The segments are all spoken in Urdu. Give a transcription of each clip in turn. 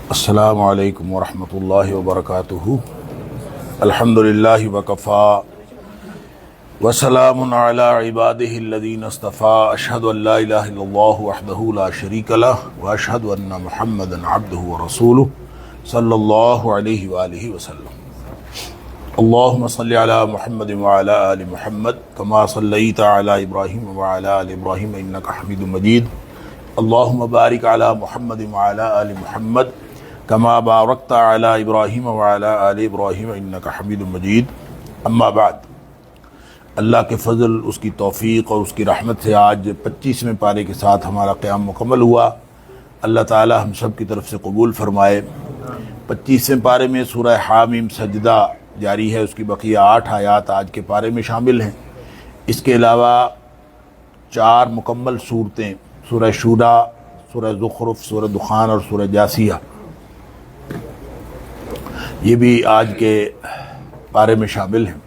السلام علیکم ورحمۃ اللہ وبرکاتہ۔ الحمدللہ وکفا وسلام علی عبادہ الذین اصطفیٰ، اشہد ان لا الہ الا اللہ وحدہ لا شریک لہ واشہد ان محمدا عبدہ ورسولہ صلی اللہ علیہ وآلہ وسلم۔ اللہم صلی علی محمد وعلی آل محمد کما صلیت علی ابراہیم وعلی آل ابراہیم انک حمید مجید۔ اللہم بارک علی محمد وعلی آل محمد کما بارکت علی ابراہیم وعلی آل ابراہیم انک حمید مجید۔ اما بعد، اللہ کے فضل، اس کی توفیق اور اس کی رحمت سے آج 25ویں پارے کے ساتھ ہمارا قیام مکمل ہوا۔ اللہ تعالی ہم سب کی طرف سے قبول فرمائے۔ 25ویں پارے میں سورہ حامیم سجدہ جاری ہے، اس کی بقیہ 8 آیات آج کے پارے میں شامل ہیں۔ اس کے علاوہ 4 مکمل صورتیں، سورہ شورا، سورہ زخرف، سورہ دخان اور سورہ جاثیہ، یہ بھی آج کے پارے میں شامل ہیں۔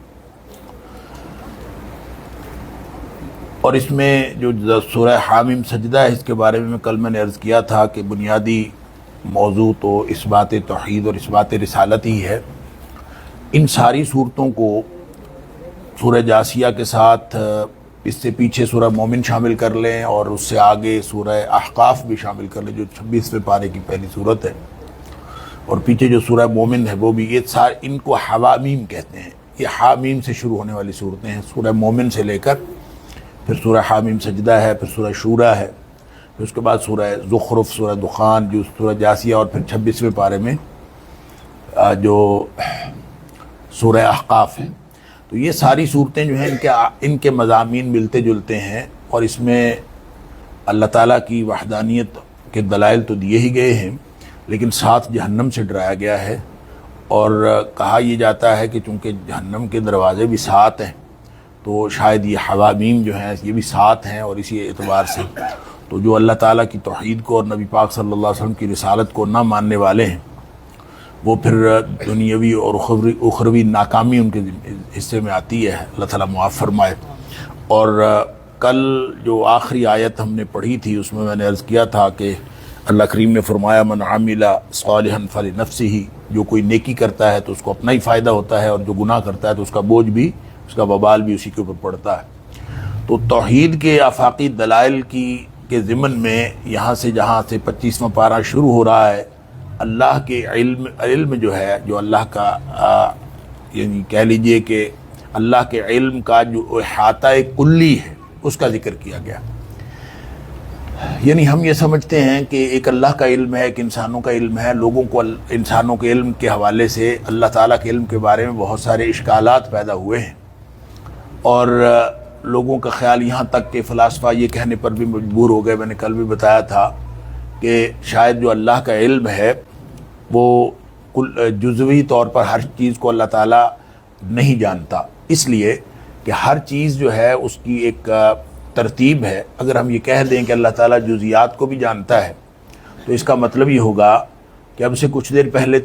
اور اس میں جو سورہ حامیم سجدہ ہے، اس کے بارے میں کل میں نے عرض کیا تھا کہ بنیادی موضوع تو اثبات توحید اور اثبات رسالت ہی ہے۔ ان ساری صورتوں کو سورہ جاثیہ کے ساتھ اس سے پیچھے سورہ مومن شامل کر لیں اور اس سے آگے سورہ احقاف بھی شامل کر لیں جو 26ویں پارے کی پہلی صورت ہے، اور پیچھے جو سورہ مومن ہے وہ بھی، یہ سارے ان کو حوامیم کہتے ہیں۔ یہ حامیم سے شروع ہونے والی صورتیں ہیں، سورہ مومن سے لے کر پھر سورہ حامیم سجدہ ہے، پھر سورہ شورا ہے، پھر اس کے بعد سورہ زخرف، سورہ دخان، جو سورہ جاثیہ، اور پھر 26ویں پارے میں جو سورہ احقاف ہے۔ تو یہ ساری صورتیں جو ہیں ان کے مضامین ملتے جلتے ہیں، اور اس میں اللہ تعالیٰ کی وحدانیت کے دلائل تو دیے ہی گئے ہیں، لیکن ساتھ جہنم سے ڈرایا گیا ہے، اور کہا یہ جاتا ہے کہ چونکہ جہنم کے دروازے بھی 7 ہیں تو شاید یہ حوامیم جو ہیں یہ بھی 7 ہیں، اور اسی اعتبار سے تو جو اللہ تعالیٰ کی توحید کو اور نبی پاک صلی اللہ علیہ وسلم کی رسالت کو نہ ماننے والے ہیں، وہ پھر دنیاوی اور اخروی ناکامی ان کے حصے میں آتی ہے۔ اللہ تعالیٰ معاف فرمائے۔ اور کل جو آخری آیت ہم نے پڑھی تھی، اس میں نے عرض کیا تھا کہ اللہ کریم نے فرمایا من عمل صالحا فلنفسہ، جو کوئی نیکی کرتا ہے تو اس کو اپنا ہی فائدہ ہوتا ہے، اور جو گناہ کرتا ہے تو اس کا بوجھ بھی، اس کا وبال بھی اسی کے اوپر پڑتا ہے۔ تو توحید کے آفاقی دلائل کے ضمن میں یہاں سے جہاں سے 25واں پارہ شروع ہو رہا ہے، اللہ کے علم جو ہے، جو اللہ کا یعنی کہہ لیجئے کہ اللہ کے علم کا جو احاطہ کلی ہے، اس کا ذکر کیا گیا۔ یعنی ہم یہ سمجھتے ہیں کہ ایک اللہ کا علم ہے، ایک انسانوں کا علم ہے۔ لوگوں کو انسانوں کے علم کے حوالے سے اللہ تعالیٰ کے علم کے بارے میں بہت سارے اشکالات پیدا ہوئے ہیں، اور لوگوں کا خیال یہاں تک کہ فلاسفہ یہ کہنے پر بھی مجبور ہو گئے، میں نے کل بھی بتایا تھا کہ شاید جو اللہ کا علم ہے وہ جزوی طور پر ہر چیز کو اللہ تعالیٰ نہیں جانتا، اس لیے کہ ہر چیز جو ہے اس کی ایک ترتیب ہے۔ اگر ہم یہ کہہ دیں کہ اللہ تعالیٰ جزیات کو بھی جانتا ہے تو اس کا مطلب یہ ہوگا کہ اب سے کچھ دیر پہلے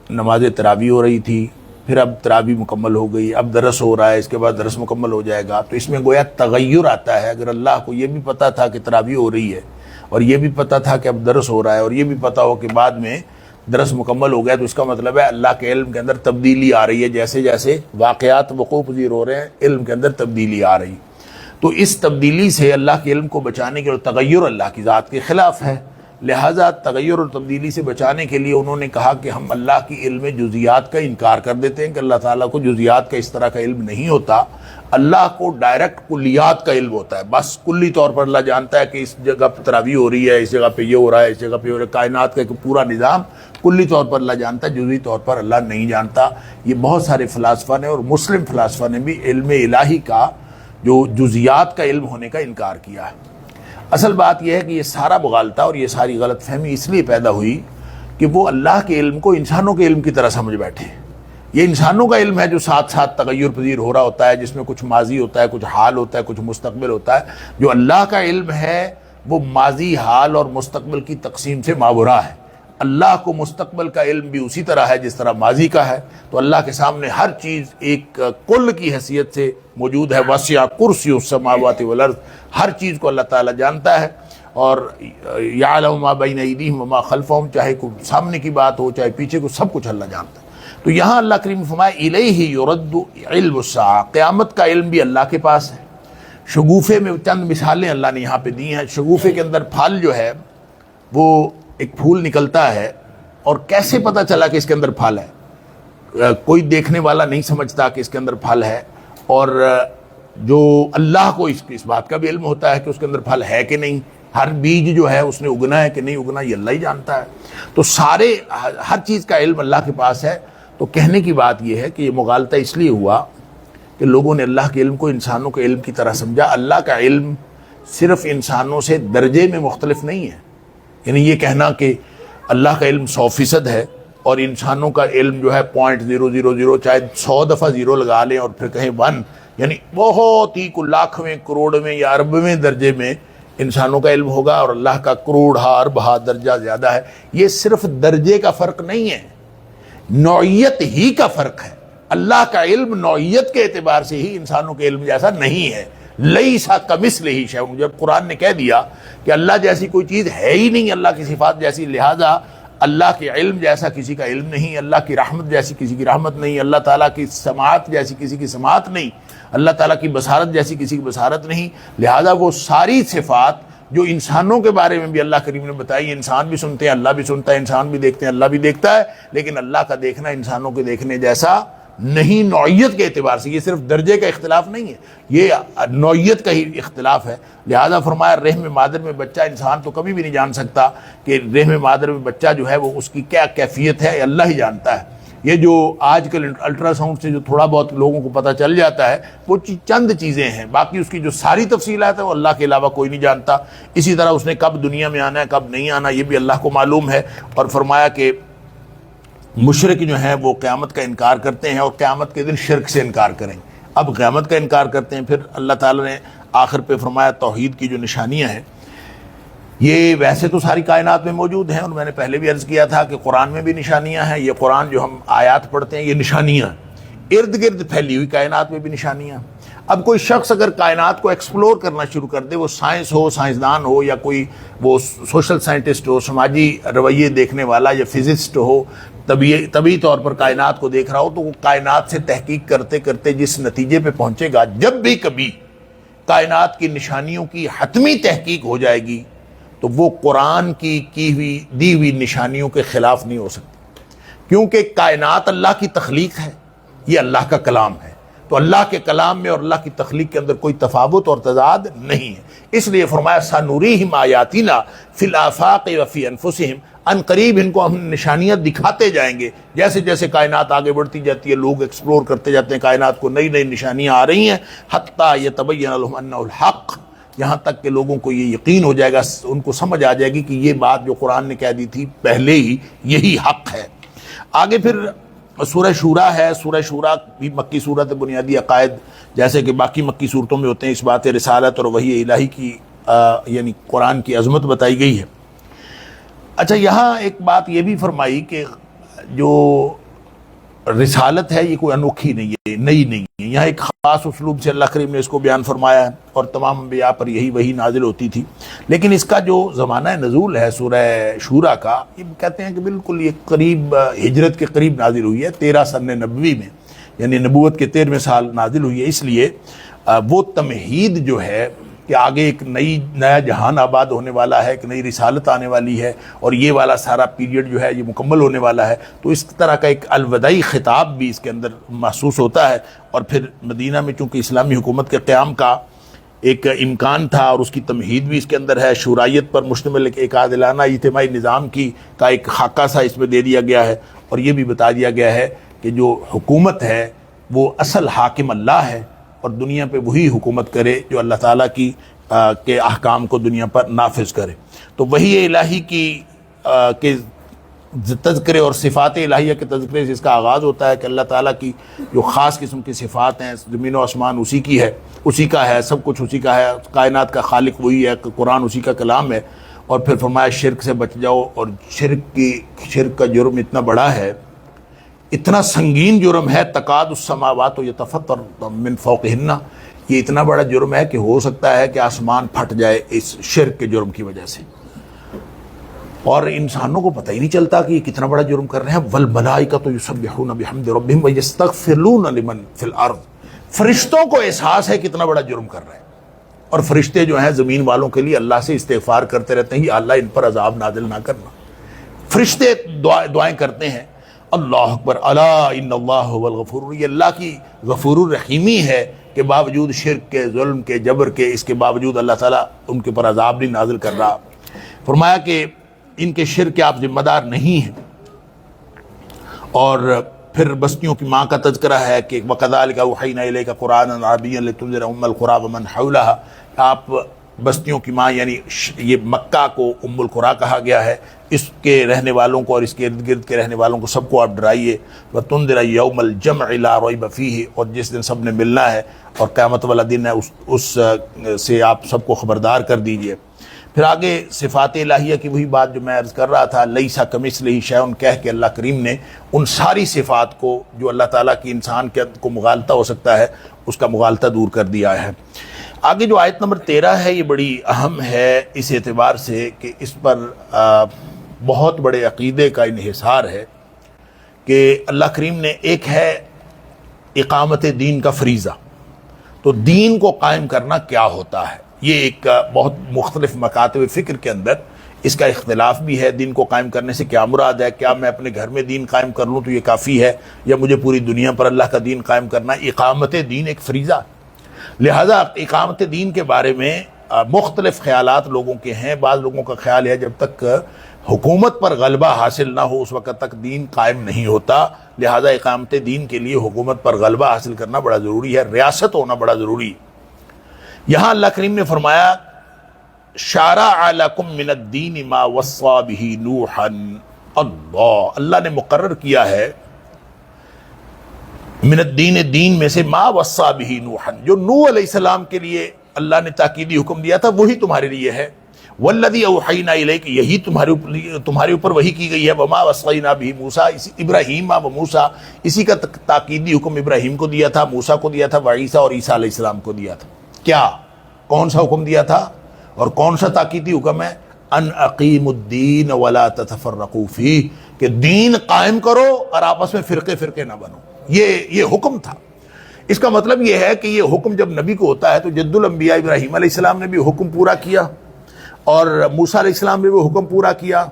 نماز تراویح ہو رہی تھی، پھر اب تراویح مکمل ہو گئی، اب درس ہو رہا ہے، اس کے بعد درس مکمل ہو جائے گا، تو اس میں گویا تغیر آتا ہے۔ اگر اللہ کو یہ بھی پتہ تھا کہ تراویح ہو رہی ہے، اور یہ بھی پتہ تھا کہ اب درس ہو رہا ہے، اور یہ بھی پتہ ہو کہ بعد میں درس مکمل ہو گیا، تو اس کا مطلب ہے اللہ کے علم کے اندر تبدیلی آ رہی ہے۔ جیسے جیسے واقعات وقوع پذیر ہو رہے ہیں، علم کے اندر تبدیلی آ رہی، تو اس تبدیلی سے اللہ کے علم کو بچانے کے لیے، تغیر اللہ کی ذات کے خلاف ہے، لہٰذا تغیر اور تبدیلی سے بچانے کے لیے انہوں نے کہا کہ ہم اللہ کی علم جزیات کا انکار کر دیتے ہیں، کہ اللہ تعالیٰ کو جزیات کا اس طرح کا علم نہیں ہوتا۔ اللہ کو ڈائریکٹ کلیات کا علم ہوتا ہے، بس کلی طور پر اللہ جانتا ہے کہ اس جگہ پہ تراویح ہو رہی ہے، اس جگہ پہ یہ ہو رہا ہے، اس جگہ پہ ہو رہا ہے۔ کائنات کا ایک پورا نظام کلی طور پر اللہ جانتا ہے، جزوی طور پر اللہ نہیں جانتا۔ یہ بہت سارے فلاسفہ نے اور مسلم فلاسفہ نے بھی علم الہی کا، جو جزیات کا علم ہونے کا انکار کیا ہے۔ اصل بات یہ ہے کہ یہ سارا مغالطہ اور یہ ساری غلط فہمی اس لیے پیدا ہوئی کہ وہ اللہ کے علم کو انسانوں کے علم کی طرح سمجھ بیٹھے۔ یہ انسانوں کا علم ہے جو ساتھ ساتھ تغیر پذیر ہو رہا ہوتا ہے، جس میں کچھ ماضی ہوتا ہے، کچھ حال ہوتا ہے، کچھ مستقبل ہوتا ہے۔ جو اللہ کا علم ہے وہ ماضی، حال اور مستقبل کی تقسیم سے ماورا ہے۔ اللہ کو مستقبل کا علم بھی اسی طرح ہے جس طرح ماضی کا ہے، تو اللہ کے سامنے ہر چیز ایک کل کی حیثیت سے موجود ہے۔ وسع کرسی السماوات والارض، ہر چیز کو اللہ تعالیٰ جانتا ہے، اور یعلم ما بین ایدیہم وما خلفہم، چاہے کوئی سامنے کی بات ہو چاہے پیچھے کو، سب کچھ اللہ جانتا ہے۔ تو یہاں اللہ کریم نے فرمایا الیہ یرد علم الساعہ، قیامت کا علم بھی اللہ کے پاس ہے۔ شگوفے میں چند مثالیں اللہ نے یہاں پہ دی ہیں۔ شگوفے کے اندر پھل جو ہے وہ ایک پھول نکلتا ہے، اور کیسے پتہ چلا کہ اس کے اندر پھل ہے؟ کوئی دیکھنے والا نہیں سمجھتا کہ اس کے اندر پھل ہے، اور جو اللہ کو اس بات کا بھی علم ہوتا ہے کہ اس کے اندر پھل ہے کہ نہیں۔ ہر بیج جو ہے اس نے اگنا ہے کہ نہیں اگنا، یہ اللہ ہی جانتا ہے۔ تو ہر چیز کا علم اللہ کے پاس ہے۔ تو کہنے کی بات یہ ہے کہ یہ مغالطہ اس لیے ہوا کہ لوگوں نے اللہ کے علم کو انسانوں کے علم کی طرح سمجھا۔ اللہ کا علم صرف انسانوں سے درجے میں مختلف نہیں ہے، یعنی یہ کہنا کہ اللہ کا علم 100% ہے اور انسانوں کا علم جو ہے 0.000، چاہے 100 دفعہ زیرو لگا لیں اور پھر کہیں 1، یعنی بہت ہی لاکھویں کروڑویں یا اربویں درجے میں انسانوں کا علم ہوگا اور اللہ کا کروڑہا اربہا درجہ زیادہ ہے۔ یہ صرف درجے کا فرق نہیں ہے، نوعیت ہی کا فرق ہے۔ اللہ کا علم نوعیت کے اعتبار سے ہی انسانوں کے علم جیسا نہیں ہے۔ لیس کمثلہ شیء، جب قرآن نے کہہ دیا کہ اللہ جیسی کوئی چیز ہے ہی نہیں، اللہ کی صفات جیسی، لہذا اللہ کے علم جیسا کسی کا علم نہیں، اللہ کی رحمت جیسی کسی کی رحمت نہیں، اللہ تعالیٰ کی سماعت جیسی کسی کی سماعت نہیں، اللہ تعالیٰ کی بصارت جیسی کسی کی بصارت نہیں۔ لہذا وہ ساری صفات جو انسانوں کے بارے میں بھی اللہ کریم نے بتائی، انسان بھی سنتے ہیں اللہ بھی سنتا ہے، انسان بھی دیکھتے ہیں اللہ بھی دیکھتا ہے، لیکن اللہ کا دیکھنا انسانوں کے دیکھنے جیسا نہیں، نوعیت کے اعتبار سے۔ یہ صرف درجے کا اختلاف نہیں ہے، یہ نوعیت کا ہی اختلاف ہے۔ لہذا فرمایا رحم مادر میں بچہ، انسان تو کبھی بھی نہیں جان سکتا کہ رحم مادر میں بچہ جو ہے وہ اس کی کیا کیفیت ہے، اللہ ہی جانتا ہے۔ یہ جو آج کل الٹرا ساؤنڈ سے جو تھوڑا بہت لوگوں کو پتہ چل جاتا ہے، وہ چند چیزیں ہیں، باقی اس کی جو ساری تفصیلات ہیں وہ اللہ کے علاوہ کوئی نہیں جانتا۔ اسی طرح اس نے کب دنیا میں آنا ہے کب نہیں آنا یہ بھی اللہ کو معلوم ہے۔ اور فرمایا کہ مشرک جو ہیں وہ قیامت کا انکار کرتے ہیں اور قیامت کے دن شرک سے انکار کریں۔ اب قیامت کا انکار کرتے ہیں، پھر اللہ تعالیٰ نے آخر پہ فرمایا توحید کی جو نشانیاں ہیں یہ ویسے تو ساری کائنات میں موجود ہیں، اور میں نے پہلے بھی عرض کیا تھا کہ قرآن میں بھی نشانیاں ہیں۔ یہ قرآن جو ہم آیات پڑھتے ہیں یہ نشانیاں، ارد گرد پھیلی ہوئی کائنات میں بھی نشانیاں۔ اب کوئی شخص اگر کائنات کو ایکسپلور کرنا شروع کر دے، وہ سائنس ہو، سائنسدان ہو، یا کوئی وہ سوشل سائنٹسٹ ہو، سماجی رویے دیکھنے والا، یا فزسٹ ہو، طبی طور پر کائنات کو دیکھ رہا ہو، تو وہ کائنات سے تحقیق کرتے کرتے جس نتیجے پہ پہنچے گا، جب بھی کبھی کائنات کی نشانیوں کی حتمی تحقیق ہو جائے گی تو وہ قرآن کی دی ہوئی نشانیوں کے خلاف نہیں ہو سکتی، کیونکہ کائنات اللہ کی تخلیق ہے، یہ اللہ کا کلام ہے۔ تو اللہ کے کلام میں اور اللہ کی تخلیق کے اندر کوئی تفاوت اور تضاد نہیں ہے۔ اس لیے فرمایا سنوریہم آیاتنا فی الآفاق وفی انفسہم، ان قریب ان کو ہم نشانیاں دکھاتے جائیں گے۔ جیسے جیسے کائنات آگے بڑھتی جاتی ہے، لوگ ایکسپلور کرتے جاتے ہیں کائنات کو، نئی نئی نشانیاں آ رہی ہیں، حتیٰ یتبین لہم انہ الحق، یہاں تک کہ لوگوں کو یہ یقین ہو جائے گا، ان کو سمجھ آ جائے گی کہ یہ بات جو قرآن نے کہہ دی تھی پہلے ہی یہی حق ہے۔ آگے پھر سورہ شورا ہے۔ سورہ شورا بھی مکی صورت، بنیادی عقائد جیسے کہ باقی مکی صورتوں میں ہوتے ہیں، اس بات رسالت اور وحی الہی کی یعنی قرآن کی عظمت بتائی گئی ہے۔ اچھا، یہاں ایک بات یہ بھی فرمائی کہ جو رسالت ہے یہ کوئی انوکھی نہیں ہے، نئی نہیں ہے، یہاں ایک خاص اسلوب سے اللہ کریم نے اس کو بیان فرمایا ہے، اور تمام انبیاء پر یہی وحی نازل ہوتی تھی۔ لیکن اس کا جو زمانہ نزول ہے سورہ شورا کا، یہ کہتے ہیں کہ بالکل یہ قریب ہجرت کے قریب نازل ہوئی ہے، 13 سن نبوی میں، یعنی نبوت کے 13ویں سال نازل ہوئی ہے۔ اس لیے وہ تمہید جو ہے کہ آگے ایک نیا جہان آباد ہونے والا ہے، ایک نئی رسالت آنے والی ہے، اور یہ والا سارا پیریڈ جو ہے یہ مکمل ہونے والا ہے، تو اس طرح کا ایک الوداعی خطاب بھی اس کے اندر محسوس ہوتا ہے۔ اور پھر مدینہ میں چونکہ اسلامی حکومت کے قیام کا ایک امکان تھا اور اس کی تمہید بھی اس کے اندر ہے، شورائیت پر مشتمل ایک عادلانہ اجتماعی نظام کا ایک خاکہ سا اس میں دے دیا گیا ہے، اور یہ بھی بتا دیا گیا ہے کہ جو حکومت ہے وہ اصل حاکم اللہ ہے، اور دنیا پہ وہی حکومت کرے جو اللہ تعالیٰ کے احکام کو دنیا پر نافذ کرے۔ تو وحی الہی کے تذکرے اور صفات الہیہ کے تذکرے سے اس کا آغاز ہوتا ہے کہ اللہ تعالیٰ کی جو خاص قسم کی صفات ہیں، زمین و آسمان اسی کی ہے، اسی کا ہے، سب کچھ اسی کا ہے، کائنات کا خالق وہی ہے، قرآن اسی کا کلام ہے۔ اور پھر فرمایا شرک سے بچ جاؤ، اور شرک کا جرم اتنا بڑا ہے، اتنا سنگین جرم ہے، تکاد السماوات یتفطرن من فوقہن، یہ اتنا بڑا جرم ہے کہ ہو سکتا ہے کہ آسمان پھٹ جائے اس شرک کے جرم کی وجہ سے، اور انسانوں کو پتہ ہی نہیں چلتا کہ یہ کتنا بڑا جرم کر رہے ہیں۔ والملائکۃ یسبحون بحمد ربہم ویستغفرون لمن فی الارض، فرشتوں کو احساس ہے کتنا بڑا جرم کر رہے ہیں، اور فرشتے جو ہیں زمین والوں کے لیے اللہ سے استغفار کرتے رہتے ہیں، یا اللہ ان پر عذاب نازل نہ کرنا۔ فرشتے دعائیں کرتے ہیں، اللہ اکبر، الا ان اللہ هو الغفور، یہ اللہ کی غفور الرحیمی ہے کہ باوجود شرک کے، ظلم کے، جبر کے، اس کے باوجود اللہ تعالیٰ ان کے پر عذاب نہیں نازل کر رہا۔ فرمایا کہ ان کے شرک کے آپ ذمہ دار نہیں ہیں۔ اور پھر بستیوں کی ماں کا تذکرہ ہے کہ وَكَذَلِكَ أَوْحَيْنَا إِلَيْكَ قُرْآنًا عَرَبِيًّا لِتُنذِرَ أُمَّ الْقُرَىٰ وَمَنْ حَوْلَهَا، آپ بستیوں کی ماں یعنی یہ مکہ کو ام القریٰ کہا گیا ہے، اس کے رہنے والوں کو اور اس کے ارد گرد کے رہنے والوں کو سب کو آپ ڈرائیے۔ وَتُنذِرَ يَوْمَ الْجَمْعِ لَا رَيْبَ فِيهِ، اور جس دن سب نے ملنا ہے اور قیامت والا دن ہے، اس سے آپ سب کو خبردار کر دیجئے۔ پھر آگے صفات الہیہ کی وہی بات جو میں عرض کر رہا تھا، لیسا کمثلہ شیء کہہ کے اللہ کریم نے ان ساری صفات کو جو اللہ تعالیٰ کی انسان کے کو مغالطہ ہو سکتا ہے اس کا مغالطہ دور کر دیا ہے۔ آگے جو آیت نمبر 13 ہے یہ بڑی اہم ہے اس اعتبار سے کہ اس پر بہت بڑے عقیدے کا انحصار ہے کہ اللہ کریم نے، ایک ہے اقامت دین کا فریضہ، تو دین کو قائم کرنا کیا ہوتا ہے، یہ ایک بہت مختلف مکاتب فکر کے اندر اس کا اختلاف بھی ہے۔ دین کو قائم کرنے سے کیا مراد ہے؟ کیا میں اپنے گھر میں دین قائم کر لوں تو یہ کافی ہے، یا مجھے پوری دنیا پر اللہ کا دین قائم کرنا؟ اقامت دین ایک فریضہ، لہذا اقامت دین کے بارے میں مختلف خیالات لوگوں کے ہیں۔ بعض لوگوں کا خیال ہے جب تک حکومت پر غلبہ حاصل نہ ہو اس وقت تک دین قائم نہیں ہوتا، لہذا اقامت دین کے لیے حکومت پر غلبہ حاصل کرنا بڑا ضروری ہے، ریاست ہونا بڑا ضروری ہے۔ یہاں اللہ کریم نے فرمایا شارع لکم من الدین ما وصى به نوحا، اللہ نے مقرر کیا ہے من الدین، دین میں سے، ما وصى به نوحا، جو نوح علیہ السلام کے لیے اللہ نے تاکیدی حکم دیا تھا وہی تمہارے لیے ہے۔ والذی اوحینا الیک، یہی تمہارے اوپر وحی کی گئی ہے۔ وما وصینا به موسیٰ، ابراہیم و موسیٰ، اسی کا تاکیدی حکم ابراہیم کو دیا تھا، موسیٰ کو دیا تھا، وعیسیٰ اور عیسیٰ علیہ السلام کو دیا تھا۔ کیا کون سا حکم دیا تھا اور کون سا تاکیدی حکم ہے؟ ان اقیموا الدین ولا تتفرقوا فیہ، کہ دین قائم کرو اور آپس میں فرقے فرقے نہ بنو، یہ حکم تھا۔ اس کا مطلب یہ ہے کہ یہ حکم جب نبی کو ہوتا ہے تو جد الانبیاء ابراہیم علیہ السلام نے بھی حکم پورا کیا، اور موسیٰ علیہ السلام نے بھی حکم پورا کیا،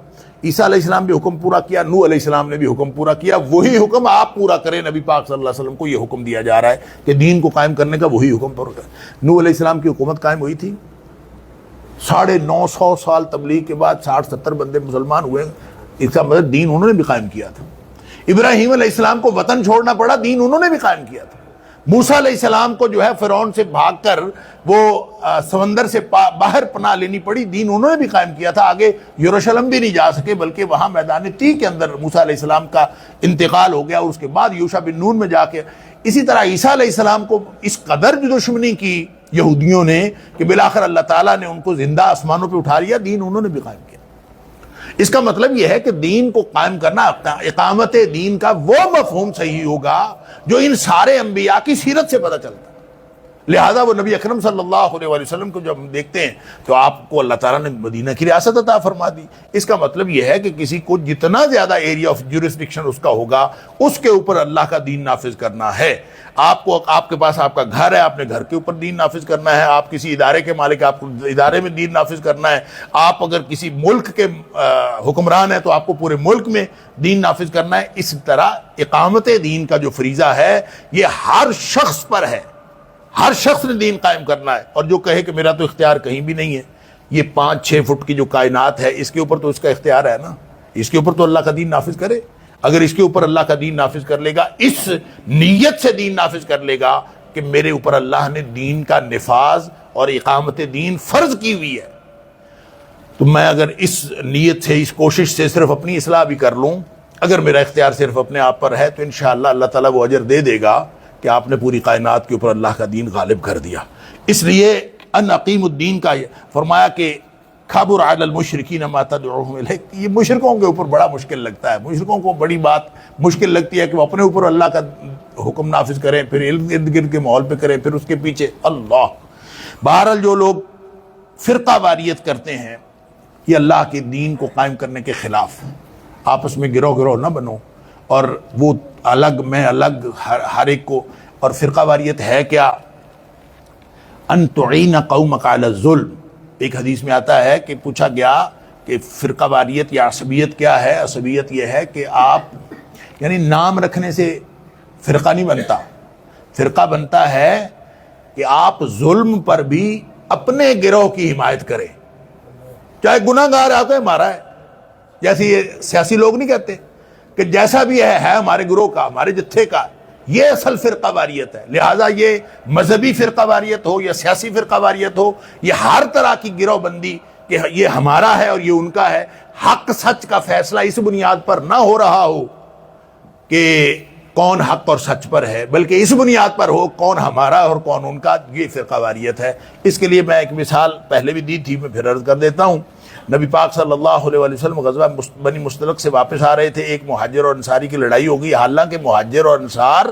عیسیٰ علیہ السلام بھی حکم پورا کیا، نوح علیہ السلام نے بھی حکم پورا کیا۔ وہی حکم آپ پورا کریں، نبی پاک صلی اللہ علیہ وسلم کو یہ حکم دیا جا رہا ہے کہ دین کو قائم کرنے کا وہی حکم پورا کریں۔ نوح علیہ السلام کی حکومت قائم ہوئی تھی، 950 سال تبلیغ کے بعد 60-70 بندے مسلمان ہوئے، اس کا مطلب دین انہوں نے بھی قائم کیا تھا۔ ابراہیم علیہ السلام کو وطن چھوڑنا پڑا، دین انہوں نے بھی قائم کیا تھا۔ موسیٰ علیہ السلام کو جو ہے فرعون سے بھاگ کر وہ سمندر سے باہر پناہ لینی پڑی، دین انہوں نے بھی قائم کیا تھا۔ آگے یروشلم بھی نہیں جا سکے بلکہ وہاں میدان طی کے اندر موسیٰ علیہ السلام کا انتقال ہو گیا، اور اس کے بعد یوشع بن نون میں جا کے اسی طرح عیسیٰ علیہ السلام کو اس قدر دشمنی کی یہودیوں نے کہ بالآخر اللہ تعالیٰ نے ان کو زندہ آسمانوں پہ اٹھا لیا، دین انہوں نے بھی قائم کیا۔ اس کا مطلب یہ ہے کہ دین کو قائم کرنا، اقامت دین کا وہ مفہوم صحیح ہوگا جو ان سارے انبیاء کی سیرت سے پتہ چلتا ہے۔ لہذا وہ نبی اکرم صلی اللہ علیہ وسلم کو جب ہم دیکھتے ہیں تو آپ کو اللہ تعالیٰ نے مدینہ کی ریاست عطا فرما دی۔ اس کا مطلب یہ ہے کہ کسی کو جتنا زیادہ ایریا آف جورسڈکشن اس کا ہوگا، اس کے اوپر اللہ کا دین نافذ کرنا ہے۔ آپ کے پاس آپ کا گھر ہے، آپ نے گھر کے اوپر دین نافذ کرنا ہے۔ آپ کسی ادارے کے مالک، آپ کو ادارے میں دین نافذ کرنا ہے۔ آپ اگر کسی ملک کے حکمران ہیں تو آپ کو پورے ملک میں دین نافذ کرنا ہے۔ اس طرح اقامت دین کا جو فریضہ ہے یہ ہر شخص پر ہے، ہر شخص نے دین قائم کرنا ہے۔ اور جو کہے کہ میرا تو اختیار کہیں بھی نہیں ہے، یہ 5-6 فٹ کی جو کائنات ہے اس کے اوپر تو اس کا اختیار ہے نا، اس کے اوپر تو اللہ کا دین نافذ کرے۔ اگر اس کے اوپر اللہ کا دین نافذ کر لے گا، اس نیت سے دین نافذ کر لے گا کہ میرے اوپر اللہ نے دین کا نفاذ اور اقامت دین فرض کی ہوئی ہے، تو میں اگر اس نیت سے، اس کوشش سے صرف اپنی اصلاح بھی کر لوں، اگر میرا اختیار صرف اپنے آپ پر ہے تو انشاءاللہ اللہ تعالیٰ وہ اجر دے دے گا کہ آپ نے پوری کائنات کے اوپر اللہ کا دین غالب کر دیا۔ اس لیے ان اقیم الدین کا فرمایا کہ خبر علی المشرکین ما تدعوہم الیہ، یہ مشرکوں کے اوپر بڑا مشکل لگتا ہے، مشرکوں کو بڑی بات مشکل لگتی ہے کہ وہ اپنے اوپر اللہ کا حکم نافذ کریں، پھر ارد گرد کے ماحول پہ کریں، پھر اس کے پیچھے اللہ۔ بہرحال جو لوگ فرقہ واریت کرتے ہیں یہ اللہ کے دین کو قائم کرنے کے خلاف، آپس میں گروہ گروہ نہ بنو، اور وہ الگ میں الگ ہر ایک کو۔ اور فرقہ واریت ہے کیا؟ ان تعین قومک علی الظلم، ایک حدیث میں آتا ہے کہ پوچھا گیا کہ فرقہ واریت یا عصبیت کیا ہے؟ عصبیت یہ ہے کہ آپ یعنی نام رکھنے سے فرقہ نہیں بنتا، فرقہ بنتا ہے کہ آپ ظلم پر بھی اپنے گروہ کی حمایت کریں، چاہے گناہ گار ہے تو مارا ہے، جیسے یہ سیاسی لوگ نہیں کہتے کہ جیسا بھی ہے ہمارے گروہ کا، ہمارے جتھے کا، یہ اصل فرقہ واریت ہے۔ لہٰذا یہ مذہبی فرقہ واریت ہو یا سیاسی فرقہ واریت ہو، یہ ہر طرح کی گروہ بندی کہ یہ ہمارا ہے اور یہ ان کا ہے، حق سچ کا فیصلہ اس بنیاد پر نہ ہو رہا ہو کہ کون حق اور سچ پر ہے، بلکہ اس بنیاد پر ہو کون ہمارا اور کون ان کا، یہ فرقہ واریت ہے۔ اس کے لیے میں ایک مثال پہلے بھی دی تھی، میں پھر عرض کر دیتا ہوں۔ نبی پاک صلی اللہ علیہ وسلم غزوہ بنی مستلق سے واپس آ رہے تھے، ایک مہاجر اور انصاری کی لڑائی ہو گئی۔ حالانکہ مہاجر اور انصار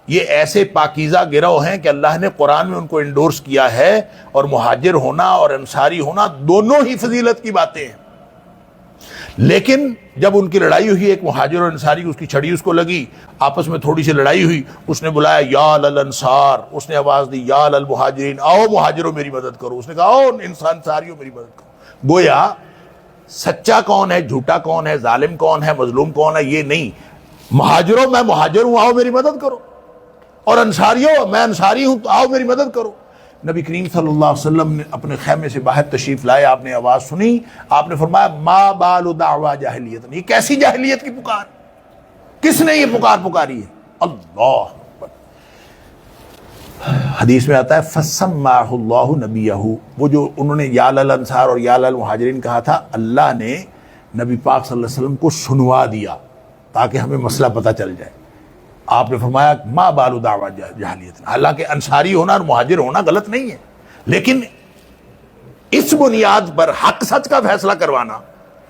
یہ ایسے پاکیزہ گروہ ہیں کہ اللہ نے قرآن میں ان کو انڈورس کیا ہے، اور مہاجر ہونا اور انصاری ہونا دونوں ہی فضیلت کی باتیں ہیں۔ لیکن جب ان کی لڑائی ہوئی، ایک مہاجر اور انصاری، اس کی چھڑی اس کو لگی، آپس میں تھوڑی سی لڑائی ہوئی، اس نے بلایا یا للانصار، اس نے آواز دی یا للمہاجرین، آؤ مہاجروں میری مدد کرو، اس نے کہا آؤ انصاریوں میری مدد کرو۔ گویا سچا کون ہے، جھوٹا کون ہے، ظالم کون ہے، مظلوم کون ہے، یہ نہیں، مہاجروں میں مہاجر ہوں آؤ میری مدد کرو، اور انصاریوں میں انصاری ہوں آؤ میری مدد کرو۔ نبی کریم صلی اللہ علیہ وسلم نے اپنے خیمے سے باہر تشریف لائے، آپ نے آواز سنی، آپ نے فرمایا ما بال دعوی جاہلیت، یہ کیسی جاہلیت کی پکار، کس نے یہ پکار پکاری ہے؟ اللہ اکبر۔ حدیث میں آتا ہے فَسَمَّاهُ اللَّهُ نَبِيَّهُ، وہ جو انہوں نے یا للانصار اور یا للمہاجرین کہا تھا، اللہ نے نبی پاک صلی اللہ علیہ وسلم کو سنوا دیا تاکہ ہمیں مسئلہ پتہ چل جائے۔ آپ نے فرمایا ما بال دعوی جاہلیت، حالانکہ انصاری ہونا اور مہاجر ہونا غلط نہیں ہے، لیکن اس بنیاد پر حق سچ کا فیصلہ کروانا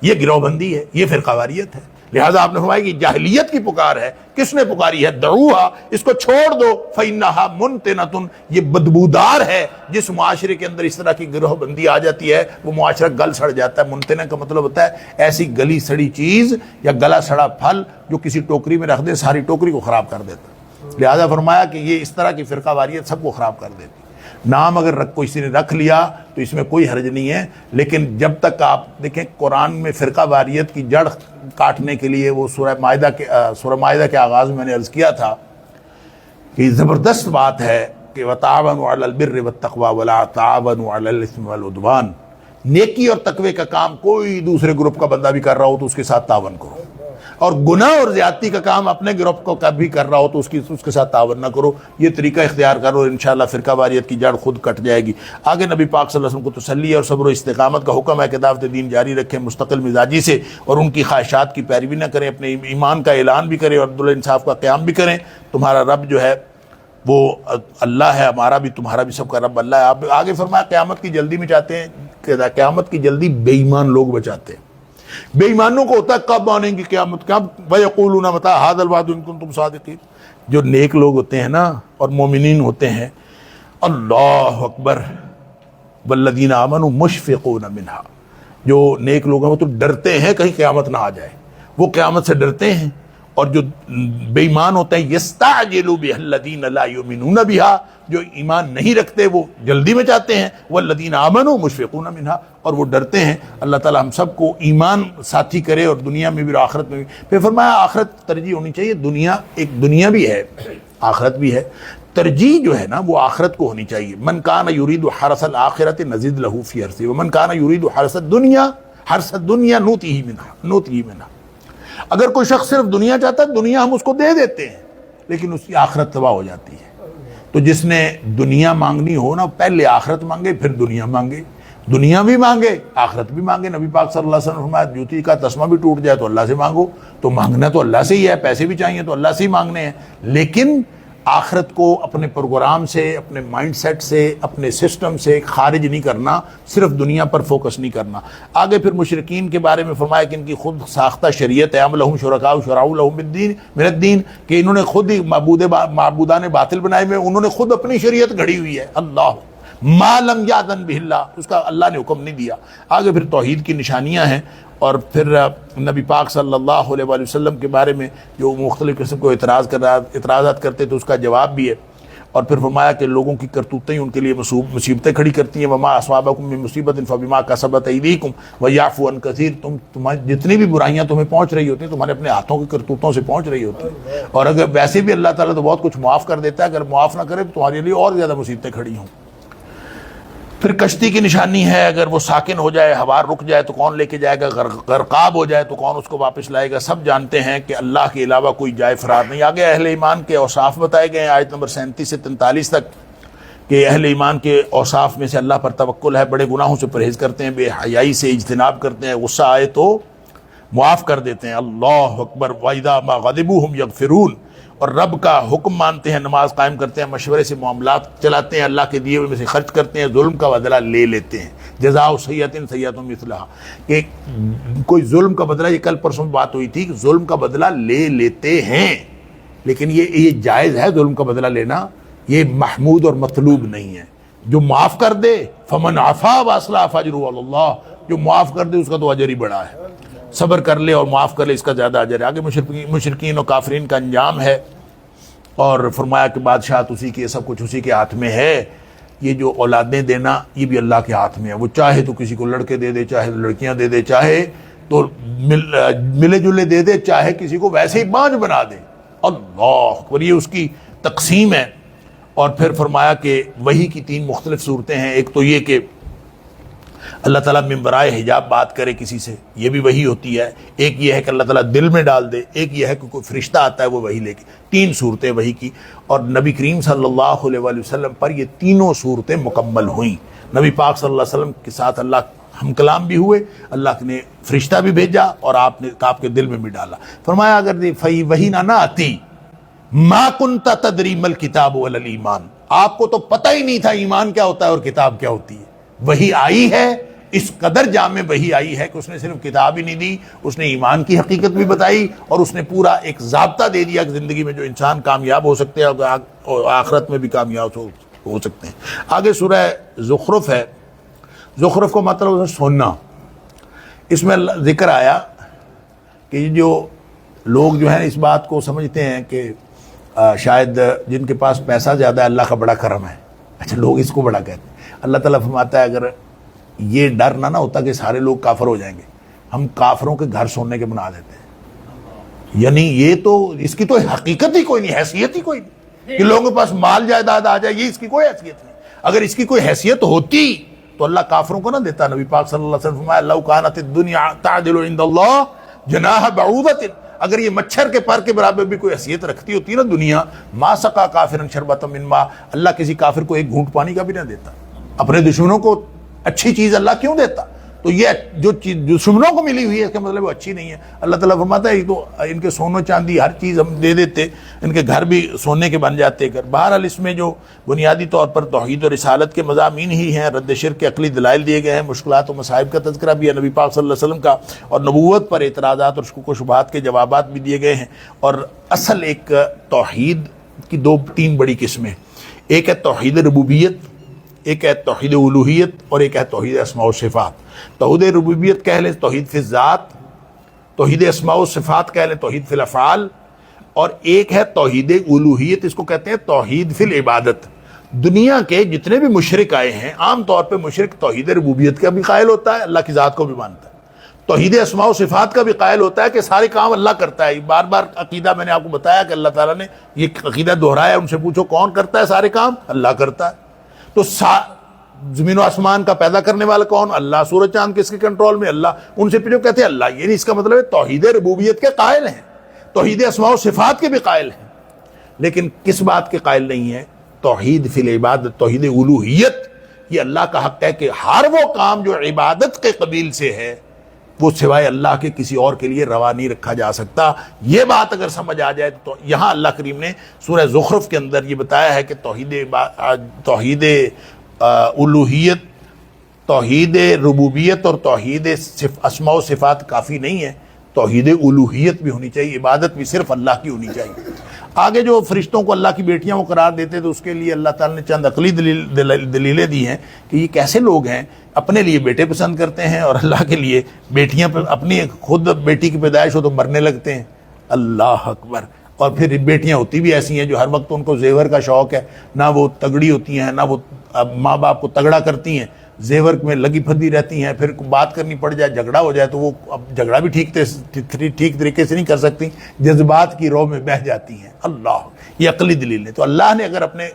یہ گروہ بندی ہے، یہ فرقہ واریت ہے۔ لہٰذا آپ نے فرمایا کہ جاہلیت کی پکار ہے، کس نے پکاری ہے؟ دعوہا، اس کو چھوڑ دو، فإنہا منتنۃ، یہ بدبودار ہے۔ جس معاشرے کے اندر اس طرح کی گروہ بندی آ جاتی ہے وہ معاشرہ گل سڑ جاتا ہے۔ منتنہ کا مطلب ہوتا ہے ایسی گلی سڑی چیز یا گلا سڑا پھل جو کسی ٹوکری میں رکھ دے ساری ٹوکری کو خراب کر دیتا ہے۔ لہٰذا فرمایا کہ یہ اس طرح کی فرقہ واریت سب کو خراب کر دیتی۔ نام اگر کسی نے رکھ لیا تو اس میں کوئی حرج نہیں ہے، لیکن جب تک آپ دیکھیں قرآن میں فرقہ واریت کی جڑ کاٹنے کے لیے وہ سورہ مائدہ کے آغاز میں نے عرض کیا تھا کہ زبردست بات ہے کہ وَتَعَاوَنُوا عَلَى الْبِرِّ وَالتَّقْوَىٰ وَلَا تَعَاوَنُوا عَلَى الْإِثْمِ وَالْعُدْوَانِ، نیکی اور تقوی کا کام کوئی دوسرے گروپ کا بندہ بھی کر رہا ہو تو اس کے ساتھ تعاون کرو، اور گناہ اور زیادتی کا کام اپنے گروپ کو کبھی کر رہا ہو تو اس کے ساتھ تعاون نہ کرو۔ یہ طریقہ اختیار کرو، انشاءاللہ فرقہ واریت کی جڑ خود کٹ جائے گی۔ آگے نبی پاک صلی اللہ علیہ وسلم کو تسلی اور صبر و استقامت کا حکم ہے کہ دعوت دین جاری رکھیں مستقل مزاجی سے، اور ان کی خواہشات کی پیروی نہ کریں، اپنے ایمان کا اعلان بھی کریں اور عدل و انصاف کا قیام بھی کریں۔ تمہارا رب جو ہے وہ اللہ ہے، ہمارا بھی تمہارا بھی سب کا رب اللہ ہے۔ آپ آگے فرمایا قیامت کی جلدی میں چاہتے ہیں کہ قیامت کی جلدی بے ایمان لوگ بچاتے ہیں۔ بے ایمانوں کو ہوتا ہے کب آنے گی قیامت، کب؟ وَيَقُولُونَ مَتَىٰ هَٰذَا الْوَعْدُ إِن كُنتُمْ صَادِقِينَ۔ جو نیک لوگ ہوتے ہیں نا اور مومنین ہوتے ہیں، اللہ اکبر، وَالَّذِينَ آمَنُوا مُشْفِقُونَ مِنْهَا، جو نیک لوگ ہیں وہ تو ڈرتے ہیں کہیں قیامت نہ آ جائے، وہ قیامت سے ڈرتے ہیں۔ اور جو بے ایمان ہوتے ہیں یستعجل بها الذین لا یؤمنون بها، جو ایمان نہیں رکھتے وہ جلدی میں چاہتے ہیں، والذین آمنوا مشفقون منها، اور وہ ڈرتے ہیں۔ اللہ تعالی ہم سب کو ایمان ساتھی کرے، اور دنیا میں بھی اور آخرت میں بھی۔ پھر فرمایا آخرت ترجیح ہونی چاہیے، دنیا ایک دنیا بھی ہے آخرت بھی ہے، ترجیح جو ہے نا وہ آخرت کو ہونی چاہیے۔ من کان یرید حرث الآخرۃ نزد له فی حرثہ ومن کان یرید حرث الدنیا نؤتیہ منها۔ اگر کوئی شخص صرف دنیا چاہتا ہے دنیا ہم اس کو دے دیتے ہیں، لیکن اس کی آخرت تباہ ہو جاتی ہے۔ تو جس نے دنیا مانگنی ہو نا پہلے آخرت مانگے پھر دنیا مانگے، دنیا بھی مانگے آخرت بھی مانگے۔ نبی پاک صلی اللہ علیہ وسلم نے فرمایا جوتی کا تسمہ بھی ٹوٹ جائے تو اللہ سے مانگو، تو مانگنا تو اللہ سے ہی ہے، پیسے بھی چاہیے تو اللہ سے ہی مانگنے ہیں، لیکن آخرت کو اپنے پروگرام سے، اپنے مائنڈ سیٹ سے، اپنے سسٹم سے خارج نہیں کرنا، صرف دنیا پر فوکس نہیں کرنا۔ آگے پھر مشرکین کے بارے میں فرمایا کہ ان کی خود ساختہ شریعت ہے، ام لہم شرکاء شرعوا لہم من الدین، کہ انہوں نے خود ہی معبودان باطل بنائے ہوئے، انہوں نے خود اپنی شریعت گھڑی ہوئی ہے۔ اللہ ما لم یاذن بہ اللہ، اس کا اللہ نے حکم نہیں دیا۔ آگے پھر توحید کی نشانیاں ہیں، اور پھر نبی پاک صلی اللہ علیہ وآلہ وسلم کے بارے میں جو مختلف قسم کو اعتراضات کرتے تو اس کا جواب بھی ہے۔ اور پھر فرمایا کہ لوگوں کی کرتوتیں ان کے لیے مصیبتیں کھڑی کرتی ہیں، وما اصابکم من مصیبت فبما کسبت ایدیکم ویعفو عن کثیر، تمہیں جتنی بھی برائیاں تمہیں پہنچ رہی ہوتی ہیں تمہارے اپنے ہاتھوں کی کرتوتوں سے پہنچ رہی ہوتی ہیں، اور اگر ویسے بھی اللہ تعالیٰ تو بہت کچھ معاف کر دیتا ہے، اگر معاف نہ کرے تو تمہارے لیے اور زیادہ مصیبتیں کھڑی ہوں۔ پھر کشتی کی نشانی ہے، اگر وہ ساکن ہو جائے، ہوا رک جائے تو کون لے کے جائے گا، غرقاب ہو جائے تو کون اس کو واپس لائے گا۔ سب جانتے ہیں کہ اللہ کے علاوہ کوئی جائے فرار نہیں۔ آگے اہل ایمان کے اوصاف بتائے گئے ہیں آیت نمبر 37 سے 43 تک، کہ اہل ایمان کے اوصاف میں سے اللہ پر توکل ہے، بڑے گناہوں سے پرہیز کرتے ہیں، بے حیائی سے اجتناب کرتے ہیں، غصہ آئے تو معاف کر دیتے ہیں۔ اللہ اکبر، وَإِذَا مَا غَضِبُوا هُمْ يَغْفِرُونَ، اور رب کا حکم مانتے ہیں، نماز قائم کرتے ہیں، مشورے سے معاملات چلاتے ہیں، اللہ کے دیے ہوئے میں سے خرچ کرتے ہیں، ظلم کا بدلہ لے لیتے ہیں۔ جزاء سیئۃ سیئۃ مثلھا، کہ کوئی ظلم کا بدلہ، یہ کل پرسوں بات ہوئی تھی کہ ظلم کا بدلہ لے لیتے ہیں، لیکن یہ جائز ہے ظلم کا بدلہ لینا، یہ محمود اور مطلوب نہیں ہے۔ جو معاف کر دے فمن عفا واصلح فاجرہ علی اللہ، جو معاف کر دے اس کا تو اجر ہی بڑا ہے، صبر کر لے اور معاف کر لے اس کا زیادہ اجر ہے۔ آگے مشرکین و کافرین کا انجام ہے، اور فرمایا کہ بادشاہت اسی کی، سب کچھ اسی کے ہاتھ میں ہے۔ یہ جو اولادیں دینا یہ بھی اللہ کے ہاتھ میں ہے، وہ چاہے تو کسی کو لڑکے دے دے، چاہے تو لڑکیاں دے دے، چاہے تو ملے جلے دے دے، چاہے کسی کو ویسے ہی بانجھ بنا دے۔ اللہ اکبر، یہ اس کی تقسیم ہے۔ اور پھر فرمایا کہ وحی کی 3 مختلف صورتیں ہیں، ایک تو یہ کہ اللہ تعالیٰ من برائے حجاب بات کرے کسی سے، یہ بھی وحی ہوتی ہے، ایک یہ ہے کہ اللہ تعالیٰ دل میں ڈال دے، ایک یہ ہے کہ کوئی فرشتہ آتا ہے وہ وحی لے کے۔ 3 صورتیں وحی کی، اور نبی کریم صلی اللہ علیہ وآلہ وسلم پر یہ تینوں صورتیں مکمل ہوئیں۔ نبی پاک صلی اللہ علیہ وسلم کے ساتھ اللہ ہم کلام بھی ہوئے، اللہ نے فرشتہ بھی بھیجا اور آپ کے دل میں بھی ڈالا۔ فرمایا اگر وحی نہ آتی ما کنت تدری مل کتاب ولا الایمان، آپ کو تو پتہ ہی نہیں تھا ایمان کیا ہوتا ہے اور کتاب کیا ہوتی ہے۔ وحی آئی ہے، اس قدر جامع وحی آئی ہے کہ اس نے صرف کتاب ہی نہیں دی، اس نے ایمان کی حقیقت بھی بتائی، اور اس نے پورا ایک ضابطہ دے دیا کہ زندگی میں جو انسان کامیاب ہو سکتے ہیں اور آخرت میں بھی کامیاب ہو سکتے ہیں۔ آگے سورہ زخرف ہے، زخرف کو مطلب سونا۔ اس میں ذکر آیا کہ جو لوگ جو ہیں اس بات کو سمجھتے ہیں کہ شاید جن کے پاس پیسہ زیادہ ہے اللہ کا بڑا کرم ہے، اچھا لوگ اس کو بڑا کہتے ہیں۔ اللہ تعالیٰ فرماتا ہے اگر یہ ڈر نہ ہوتا کہ سارے لوگ کافر ہو جائیں گے، ہم کافروں کے گھر سونے کے بنا دیتے ہیں۔ یعنی یہ تو اس کی تو حقیقت ہی کوئی نہیں، حیثیت ہی کوئی نہیں کہ لوگوں کے پاس مال جائیداد آ جائے، یہ اس کی کوئی حیثیت نہیں۔ اگر اس کی کوئی حیثیت ہوتی تو اللہ کافروں کو نہ دیتا۔ نبی پاک صلی اللہ علیہ وسلم فرمایا لو کانت الدنیا تعدل عند اللہ جناح بعوضۃ، اگر یہ مچھر کے پر کے برابر بھی کوئی حیثیت رکھتی ہوتی نا دنیا، ما سقا کافرا شربۃ من ماء، اللہ کسی کافر کو ایک گھونٹ پانی کا بھی نہ دیتا۔ اپنے دشمنوں کو اچھی چیز اللہ کیوں دیتا؟ تو یہ جو چیز دشمنوں کو ملی ہوئی ہے اس کا مطلب وہ اچھی نہیں ہے۔ اللہ تعالیٰ فرماتا ہے یہ تو ان کے سونا چاندی ہر چیز ہم دے دیتے، ان کے گھر بھی سونے کے بن جاتے گھر۔ بہرحال اس میں جو بنیادی طور پر توحید و رسالت کے مضامین ہی ہیں، رد شرک کے عقلی دلائل دیے گئے ہیں، مشکلات و مصائب کا تذکرہ بھی ہے نبی پاک صلی اللہ علیہ وسلم کا، اور نبوت پر اعتراضات اور شکوک و شبہات کے جوابات بھی دیے گئے ہیں۔ اور اصل ایک توحید کی 2-3 بڑی قسمیں، ایک ہے توحید ربوبیت، ایک ہے توحید الوہیت، اور ایک ہے توحید اسماء و صفات۔ توحید ربوبیت کہہ لیں توحید فی الذات، توحید اسماء و صفات کہہ لیں توحید فی الافعال، اور ایک ہے توحید الوہیت، اس کو کہتے ہیں توحید فی العبادت۔ دنیا کے جتنے بھی مشرک آئے ہیں عام طور پہ مشرک توحید ربوبیت کا بھی قائل ہوتا ہے، اللہ کی ذات کو بھی مانتا ہے، توحید اسماء و صفات کا بھی قائل ہوتا ہے کہ سارے کام اللہ کرتا ہے۔ بار بار عقیدہ میں نے آپ کو بتایا کہ اللہ تعالیٰ نے یہ عقیدہ دہرایا، ان سے پوچھو کون کرتا ہے سارے کام؟ اللہ کرتا ہے۔ تو زمین و آسمان کا پیدا کرنے والا کون؟ اللہ۔ سورج چاند کس کے کنٹرول میں؟ اللہ۔ ان سے پوچھو کہتے ہیں اللہ۔ یعنی اس کا مطلب ہے توحید ربوبیت کے قائل ہیں، توحید اسماء و صفات کے بھی قائل ہیں، لیکن کس بات کے قائل نہیں ہے؟ توحید فی العبادت، توحید الوہیت۔ یہ اللہ کا حق ہے کہ ہر وہ کام جو عبادت کے قبیل سے ہے وہ سوائے اللہ کے کسی اور کے لیے روا نہیں رکھا جا سکتا۔ یہ بات اگر سمجھ آ جائے تو یہاں اللہ کریم نے سورہ زخرف کے اندر یہ بتایا ہے کہ توحید الوہیت، توحید ربوبیت اور توحید اسماء و صفات کافی نہیں ہے، توحید الوہیت بھی ہونی چاہیے، عبادت بھی صرف اللہ کی ہونی چاہیے۔ آگے جو فرشتوں کو اللہ کی بیٹیاں وہ قرار دیتے تو اس کے لیے اللہ تعالیٰ نے چند عقلی دلیلیں دی ہیں کہ یہ کیسے لوگ ہیں، اپنے لیے بیٹے پسند کرتے ہیں اور اللہ کے لیے بیٹیاں، اپنی خود بیٹی کی پیدائش ہو تو مرنے لگتے ہیں۔ اللہ اکبر۔ اور پھر بیٹیاں ہوتی بھی ایسی ہیں جو ہر وقت ان کو زیور کا شوق ہے، نہ وہ تگڑی ہوتی ہیں، نہ وہ ماں باپ کو تگڑا کرتی ہیں، زیور میں لگی پھدی رہتی ہیں، پھر بات کرنی پڑ جائے، جھگڑا ہو جائے تو وہ اب جھگڑا بھی ٹھیک طریقے سے نہیں کر سکتی، جذبات کی رو میں بہہ جاتی ہیں۔ اللہ، یہ عقلی دلیل ہے۔ تو اللہ نے اگر اپنے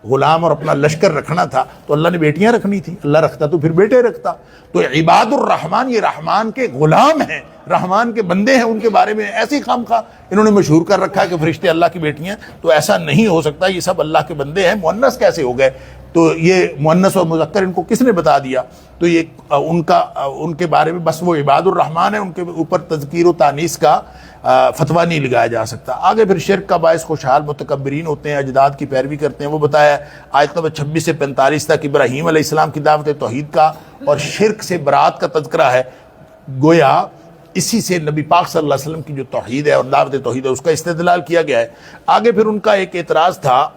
غلام اور اپنا لشکر رکھنا تھا تو اللہ نے بیٹیاں رکھنی تھی، اللہ رکھتا تو پھر بیٹے رکھتا۔ تو عباد الرحمن یہ رحمان کے غلام ہیں، رحمان کے بندے ہیں، ان کے بارے میں ایسی خواہ انہوں نے مشہور کر رکھا ہے کہ فرشتے اللہ کی بیٹیاں، تو ایسا نہیں ہو سکتا، یہ سب اللہ کے بندے ہیں۔ مؤنث کیسے ہو گئے؟ تو یہ مؤنث اور مذکر ان کو کس نے بتا دیا؟ تو یہ ان کے بارے میں بس وہ عباد الرحمن ہے، ان کے اوپر تذکیر و تانیث کا فتویٰ نہیں لگایا جا سکتا۔ آگے پھر شرک کا باعث خوشحال متکبرین ہوتے ہیں، اجداد کی پیروی کرتے ہیں، وہ بتایا آیت نمبر 26 سے 45 تک ابراہیم علیہ السلام کی دعوت توحید کا اور شرک سے برات کا تذکرہ ہے۔ گویا اسی سے نبی پاک صلی اللہ علیہ وسلم کی جو توحید ہے اور دعوت توحید ہے اس کا استدلال کیا گیا ہے۔ آگے پھر ان کا ایک اعتراض تھا،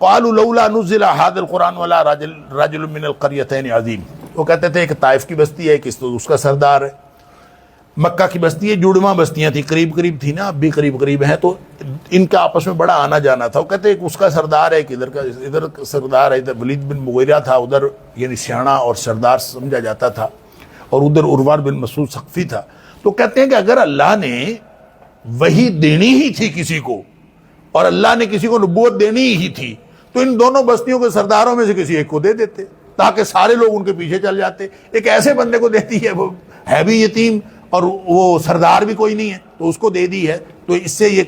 قالوا لولا نزل هذا القرآن ولا رجل من القريتين عظیم۔ وہ کہتے تھے ایک طائف کی بستی ہے، ایک اس کا سردار ہے، مکہ کی بستی ہے، جڑواں بستیاں تھی، قریب قریب تھی نا، اب بھی قریب قریب ہیں، تو ان کا آپس میں بڑا آنا جانا تھا۔ وہ کہتے ہیں ایک اس کا سردار ہے، ایک ادھر سردار ہے، ادھر ولید بن مغیرہ تھا، ادھر یعنی سیاح اور سردار سمجھا جاتا تھا، اور ادھر عروہ بن مسعود ثقفی تھا۔ تو کہتے ہیں کہ اگر اللہ نے وحی دینی ہی تھی کسی کو، اور اللہ نے کسی کو نبوت دینی ہی تھی، تو ان دونوں بستیوں کے سرداروں میں سے کسی ایک کو دے دیتے تاکہ سارے لوگ ان کے پیچھے چل جاتے۔ ایک ایسے بندے کو دیتی ہے، وہ ہے بھی یتیم اور وہ سردار بھی کوئی نہیں ہے، تو اس کو دے دی ہے۔ تو اس سے یہ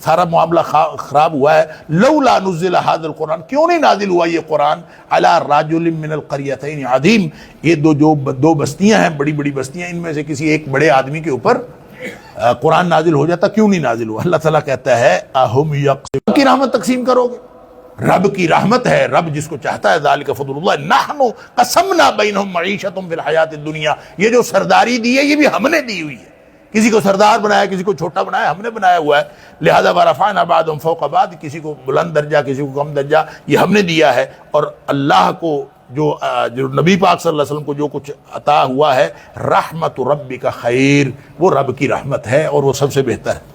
سارا معاملہ خراب ہوا ہے۔ لولا نزل هذا القرآن، کیوں نہیں نازل ہوا یہ قرآن علی رجل من القریتین عظیم، یہ دو بستیاں ہیں، بڑی بڑی بستیاں، ان میں سے کسی ایک بڑے آدمی کے اوپر قرآن نازل ہو جاتا، کیوں نہیں نازل ہوا؟ اللہ تعالیٰ کہتا ہے اہم یقسمون کی رحمت تقسیم کرو گے؟ رب کی رحمت ہے، رب جس کو چاہتا ہے، ذالک فضل اللہ، نحن قسمنا بینہم معیشتہم فی الحیات الدنیا، یہ جو سرداری دی ہے یہ بھی ہم نے دی ہوئی ہے، کسی کو سردار بنایا، کسی کو چھوٹا بنایا، ہم نے بنایا ہوا ہے، لہذا ورفعنا بعضهم فوق بعض، کسی کو بلند درجہ کسی کو کم درجہ یہ ہم نے دیا ہے۔ اور اللہ کو جو نبی پاک صلی اللہ علیہ وسلم کو جو کچھ عطا ہوا ہے، رحمت ربک خیر، وہ رب کی رحمت ہے اور وہ سب سے بہتر ہے۔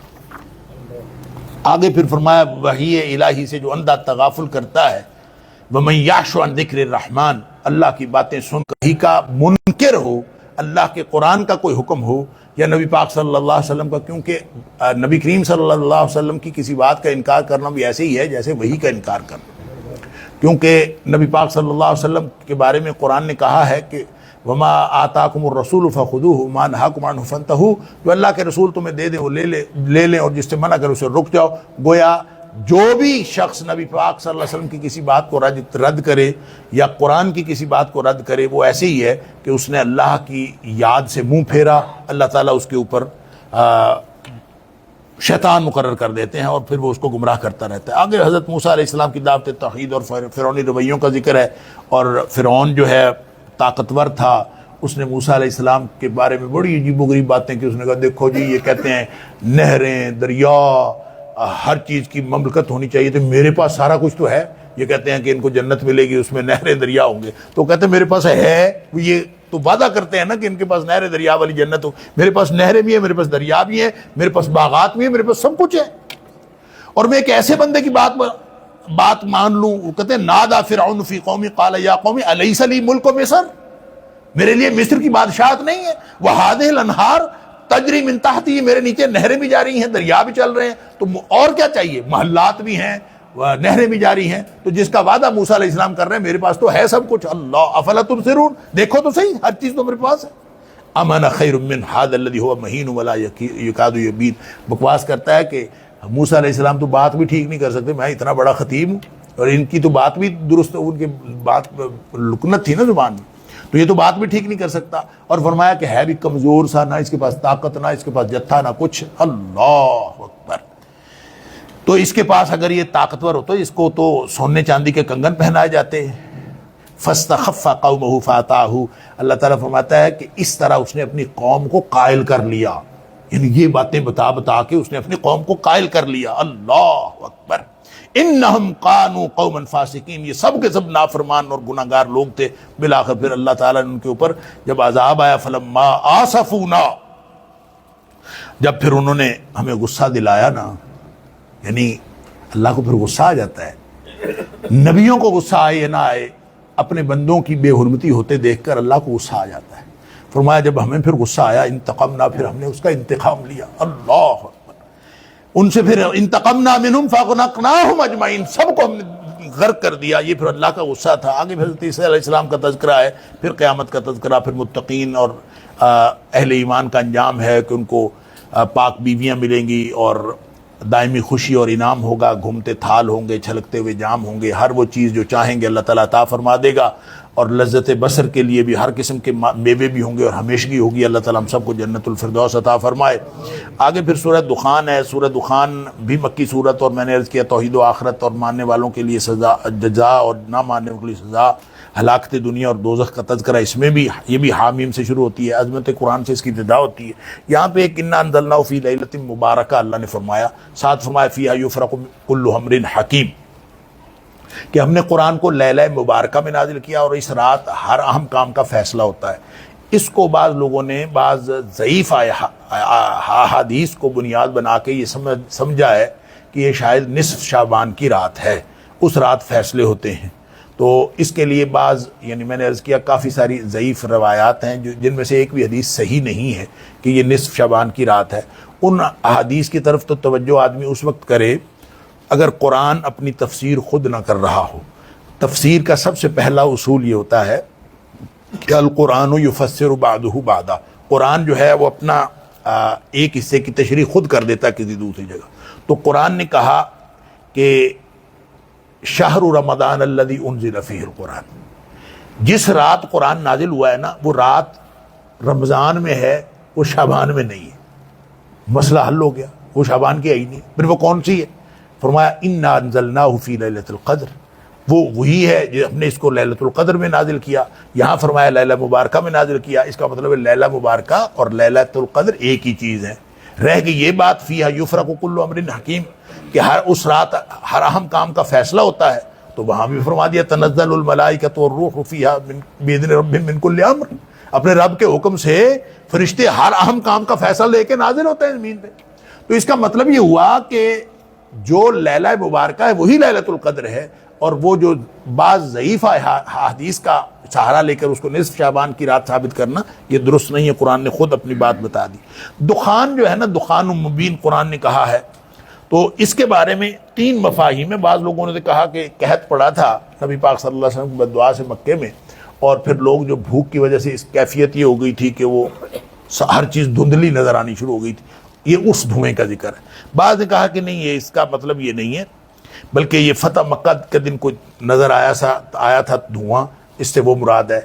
آگے پھر فرمایا وحی الہی سے جو اندھا تغافل کرتا ہے، وَمَن يَعْشُ عَن ذِكْرِ الرَّحْمَنِ، اللہ کی باتیں سن کر وحی کا منکر ہو، اللہ کے قرآن کا کوئی حکم ہو یا نبی پاک صلی اللہ علیہ وسلم کا، کیونکہ نبی کریم صلی اللہ علیہ وسلم کی کسی بات کا انکار کرنا بھی ایسے ہی ہے جیسے وحی کا انکار کرنا، کیونکہ نبی پاک صلی اللہ علیہ وسلم کے بارے میں قرآن نے کہا ہے کہ وما آتاکم الرسول فخذوہ ما نہاکم عنہ فانتہوا، جو اللہ کے رسول تمہیں دے دیں وہ لے لیں اور جس سے منع کرے اسے رک جاؤ۔ گویا جو بھی شخص نبی پاک صلی اللہ علیہ وسلم کی کسی بات کو رد کرے یا قرآن کی کسی بات کو رد کرے، وہ ایسے ہی ہے کہ اس نے اللہ کی یاد سے منہ پھیرا، اللہ تعالیٰ اس کے اوپر شیطان مقرر کر دیتے ہیں اور پھر وہ اس کو گمراہ کرتا رہتا ہے۔ آگے حضرت موسیٰ علیہ السلام کی دعوت توحید اور فرعونی رویوں کا ذکر ہے، اور فرعون جو ہے طاقتور تھا، اس نے موسیٰ علیہ السلام کے بارے میں بڑی عجیب و غریب باتیں کی۔ اس نے کہا دیکھو جی، یہ کہتے ہیں نہریں، دریا، ہر چیز کی مملکت ہونی چاہیے، تو میرے پاس سارا کچھ تو ہے۔ یہ کہتے ہیں کہ ان کو جنت ملے گی، اس میں نہریں دریا ہوں گے، تو کہتے ہیں میرے پاس ہے، یہ تو وعدہ کرتے ہیں نا کہ ان کے پاس نہر دریا والی جنت ہو، میرے پاس نہریں بھی ہیں، میرے پاس دریا بھی ہیں، میرے پاس باغات بھی ہیں، میرے پاس سب کچھ ہے، اور میں ایک ایسے بندے کی بات مان لوں۔ وہ کہتے ہیں نادا فرعون فی قومی قال یا قومی الیس لی ملک مصر، میرے لیے مصر کی بادشاہت نہیں ہے، وہذہ الانہار تجری من تحتی، میرے نیچے نہریں بھی جاری ہیں، دریا بھی چل رہے ہیں، تو اور کیا چاہیے، محلات بھی ہیں، نہریں بھی جاری ہیں، تو جس کا وعدہ موسیٰ علیہ السلام کر رہے ہیں میرے پاس تو ہے سب کچھ۔ اللہ افلا تبصرون، دیکھو تو صحیح، ہر چیز تو میرے پاس ہے۔ ام انا خیر من ھذا الذی ھو مہین ولا یکاد یبین، بکواس کرتا ہے کہ موسیٰ علیہ السلام تو بات بھی ٹھیک نہیں کر سکتے، میں اتنا بڑا خطیب ہوں، اور ان کی تو بات بھی درست، ان کی بات لکنت تھی نا زبان میں۔ تو یہ تو بات بھی ٹھیک نہیں کر سکتا. اور فرمایا کہ ہے بھی کمزور سا، نہ اس کے پاس طاقت، نہ اس کے پاس جتھا، نہ کچھ. اللہ اکبر. تو اس کے پاس اگر یہ طاقتور ہو تو اس کو تو سونے چاندی کے کنگن پہنائے جاتے. فاستخف قومہ فاتاہ، اللہ تعالیٰ فرماتا ہے کہ اس طرح اس نے اپنی قوم کو قائل کر لیا، یعنی یہ باتیں بتا بتا کے اس نے اپنی قوم کو قائل کر لیا. اللہ اکبر. انہم قانوا قوما فاسقین، یہ سب کے سب نافرمان اور گناہ گار لوگ تھے. بالآخر پھر اللہ تعالیٰ نے ان کے اوپر جب عذاب آیا، فلما آسفونا، جب پھر انہوں نے ہمیں غصہ دلایا نا، یعنی اللہ کو پھر غصہ آ جاتا ہے. نبیوں کو غصہ آئے یا نہ آئے، اپنے بندوں کی بے حرمتی ہوتے دیکھ کر اللہ کو غصہ آ جاتا ہے. فرمایا جب ہمیں پھر غصہ آیا، انتقمنا، پھر ہم نے اس کا انتقام لیا. اللہ اکبر. ان سے پھر انتقمنا منہم فاغرقناہم اجمعین، سب کو ہم نے غرق کر دیا. یہ پھر اللہ کا غصہ تھا. آگے پھر حضرت عیسیٰ علیہ السلام کا تذکرہ ہے، پھر قیامت کا تذکرہ، پھر متقین اور اہل ایمان کا انجام ہے کہ ان کو پاک بیویاں ملیں گی اور دائمی خوشی اور انعام ہوگا، گھومتے تھال ہوں گے، چھلکتے ہوئے جام ہوں گے، ہر وہ چیز جو چاہیں گے اللہ تعالیٰ عطا فرما دے گا. اور لذت بصر کے لیے بھی ہر قسم کے میوے بھی ہوں گے اور ہمیشگی ہوگی. اللہ تعالیٰ ہم سب کو جنت الفردوس عطا فرمائے. آگے پھر سورہ دخان ہے. سورہ دخان بھی مکی صورت، اور میں نے عرض کیا توحید و آخرت اور ماننے والوں کے لیے سزا جزا اور نہ ماننے والوں کے لیے سزا، ہلاکت دنیا اور دوزخ کا تذکرہ. اس میں بھی یہ بھی حامیم سے شروع ہوتی ہے، عظمت قرآن سے اس کی ابتدا ہوتی ہے. یہاں پہ ایک انا انزلناہ فی لیلۃ مبارکہ اللہ نے فرمایا، ساتھ فرمایا فیہا یفرق کل امر حکیم، کہ ہم نے قرآن کو لیلہ مبارکہ میں نازل کیا اور اس رات ہر اہم کام کا فیصلہ ہوتا ہے. اس کو بعض لوگوں نے بعض ضعیف احادیث کو بنیاد بنا کے یہ سمجھا ہے کہ یہ شاید نصف شعبان کی رات ہے، اس رات فیصلے ہوتے ہیں. تو اس کے لیے بعض، یعنی میں نے عرض کیا کافی ساری ضعیف روایات ہیں جن میں سے ایک بھی حدیث صحیح نہیں ہے کہ یہ نصف شعبان کی رات ہے. ان احادیث کی طرف تو توجہ آدمی اس وقت کرے اگر قرآن اپنی تفسیر خود نہ کر رہا ہو. تفسیر کا سب سے پہلا اصول یہ ہوتا ہے کہ القرآن یفسر بعضہ بعضا، قرآن جو ہے وہ اپنا ایک حصے کی تشریح خود کر دیتا ہے کسی دوسری جگہ. تو قرآن نے کہا کہ شہر رمضان الذی انزل فیہ القرآن، جس رات قرآن نازل ہوا ہے نا وہ رات رمضان میں ہے، وہ شعبان میں نہیں ہے. مسئلہ حل ہو گیا، وہ شعبان کی ہے ہی نہیں. پھر وہ کون سی ہے؟ فرمایا انا انزلناہ فی لیلۃ القدر، وہ وہی ہے جو ہم نے اس کو لیلۃ القدر میں نازل کیا. یہاں فرمایا لیلہ مبارکہ میں نازل کیا. اس کا مطلب ہے لیلہ مبارکہ اور لیلۃ القدر ایک ہی چیز ہے. رہ گئی یہ بات فیہا یفرق کل امر حکیم کہ ہر اس رات ہر اہم کام کا فیصلہ ہوتا ہے. تو وہاں بھی فرما دیا تنزل الملائکۃ والروح فیہا باذن ربہم من کل امر، اپنے رب کے حکم سے فرشتے ہر اہم کام کا فیصلہ لے کے نازل ہوتے ہیں زمین پہ. تو اس کا مطلب یہ ہوا کہ جو لیلہ مبارکہ ہے وہی لیلۃ القدر ہے، اور وہ جو بعض ضعیف حدیث کا سہارا لے کر اس کو نصف شعبان کی رات ثابت کرنا یہ درست نہیں ہے. قرآن نے خود اپنی بات بتا دی. دخان جو ہے نا، دخان مبین قرآن نے کہا ہے. تو اس کے بارے میں 3 مفاہیم ہیں. بعض لوگوں نے کہا کہ قحط پڑا تھا نبی پاک صلی اللہ علیہ وسلم کی بددعا سے مکے میں، اور پھر لوگ جو بھوک کی وجہ سے اس کیفیت یہ ہو گئی تھی کہ وہ ہر چیز دھندلی نظر آنی شروع ہو گئی تھی، یہ اس دھوئیں کا ذکر ہے. بعض نے کہا کہ نہیں، یہ اس کا مطلب یہ نہیں ہے، بلکہ یہ فتح مکہ کے دن کو نظر آیا تھا دھواں، اس سے وہ مراد ہے.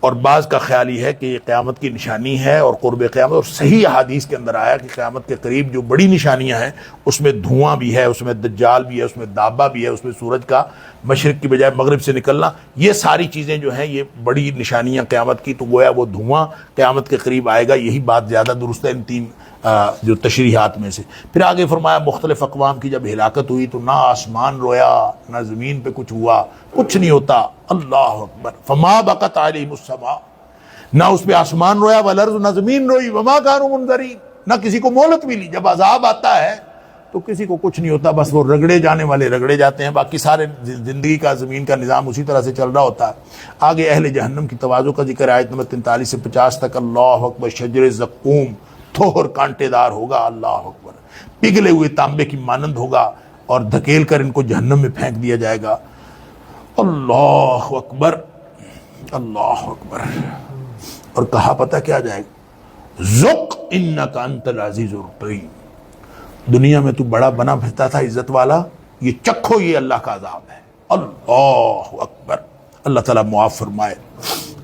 اور بعض کا خیال یہ ہے کہ یہ قیامت کی نشانی ہے اور قرب قیامت. اور صحیح احادیث کے اندر آیا کہ قیامت کے قریب جو بڑی نشانیاں ہیں اس میں دھواں بھی ہے، اس میں دجال بھی ہے، اس میں دابہ بھی ہے، اس میں سورج کا مشرق کی بجائے مغرب سے نکلنا. یہ ساری چیزیں جو ہیں یہ بڑی نشانیاں قیامت کی. تو گویا وہ دھواں قیامت کے قریب آئے گا، یہی بات زیادہ درست ہے ان 3 جو تشریحات میں سے. پھر آگے فرمایا مختلف اقوام کی جب ہلاکت ہوئی تو نہ آسمان رویا نہ زمین پہ کچھ ہوا، کچھ نہیں ہوتا. اللہ اکبر. فما بقت علیہم السماء، نہ اس پہ آسمان رویا، والارض، نہ زمین روئی، وما کانوا منذرین، نہ کسی کو مہلت ملی. جب عذاب آتا ہے تو کسی کو کچھ نہیں ہوتا، بس وہ رگڑے جانے والے رگڑے جاتے ہیں، باقی سارے زندگی کا زمین کا نظام اسی طرح سے چل رہا ہوتا ہے. آگے اہل جہنم کی تواضع کا ذکر آیت نمبر 43 سے 50 تک. اللہ اکبر. شجر زقوم، تھوہر کانٹے دار ہوگا. اللہ اکبر. پگھلے ہوئے تانبے کی مانند ہوگا اور دھکیل کر ان کو جہنم میں پھینک دیا جائے گا. اللہ اکبر. اللہ اکبر. اور کہا پتہ کیا جائے گا؟ ذق انک انت العزیز الرحیم. دنیا میں تو بڑا بنا پھرتا تھا عزت والا، یہ چکھو، یہ اللہ کا عذاب ہے. اللہ اکبر. اللہ تعالیٰ معاف فرمائے.